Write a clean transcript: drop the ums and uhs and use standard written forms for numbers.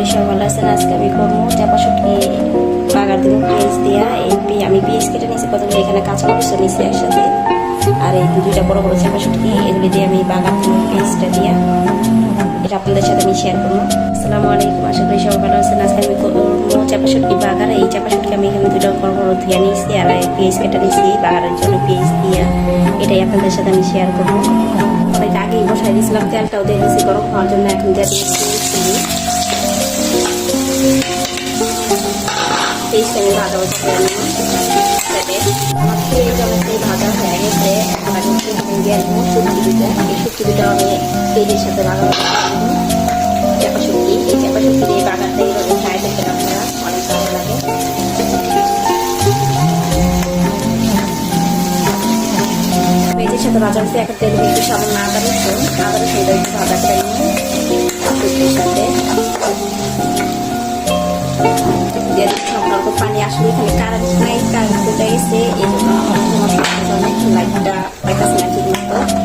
করি সবাই ভালো আছেন। আজকে আমি করবো চাপা শুটকি বাগার দেবো পেঁয়াজ দিয়া। আমি পেঁয়াজ কেটে নিয়েছি প্রথমে, এখানে কাঁচামরিচও নিয়েছি একসাথে, আর এই দুইটা বড় বড় চাপা শুটকি এগুলি দিয়ে আমি বাগার দেবো পেঁয়াজটা দিয়া। এটা আপনাদের সাথে আমি শেয়ার করবো। আসসালামু আলাইকুম, আশা করি সবাই ভালো আছেন। আজকে আমি করবো চাপা শুটকি বাগার। এই চাপা শুটকি আমি এখানে দুইটা বড় বড় ধুয়ে নিয়েছি, আর পেঁয়াজ কেটে নিয়েছি বাগারের জন্য পেঁয়াজ দিয়া। এটাই আপনাদের সাথে আমি শেয়ার করবো। কড়াইটা আগেই বসাই দিয়েছিলাম, তেলটাও দিয়ে দিয়েছি গরম হওয়ার জন্য। এখন দিয়ে দিয়েছি পেঁয়াজটা আমি ভাজা ভাজা করে নেব। আমার পেঁয়াজ অনেকটাই ভাজা হয়ে গেছে। এখন আমি দিয়ে দেবো শুটকি দুটো। এই শুটকি দুটো আমি পেঁয়াজের সাথে ভাজা ভাজা করে নেব। চাপা শুটকি, এই চাপা শুটকি দিয়ে বাগারটা এইভাবে ফ্রাই করতে আপনারা অনেক ভালো লাগে। পেঁয়াজের সাথে ভাজা হচ্ছে। এখন তেল দিয়ে একটু সামান্য আদা রসুন একটু ভাজা করে নিই শুটকির সাথে। দিয়ে অল্প পানি, আসলে এখানে কারেন্ট নাই, কারেন্ট চলে গেছে, এই জন্য অনেক লাইটটা পাইতেছে না ঠিক মতো।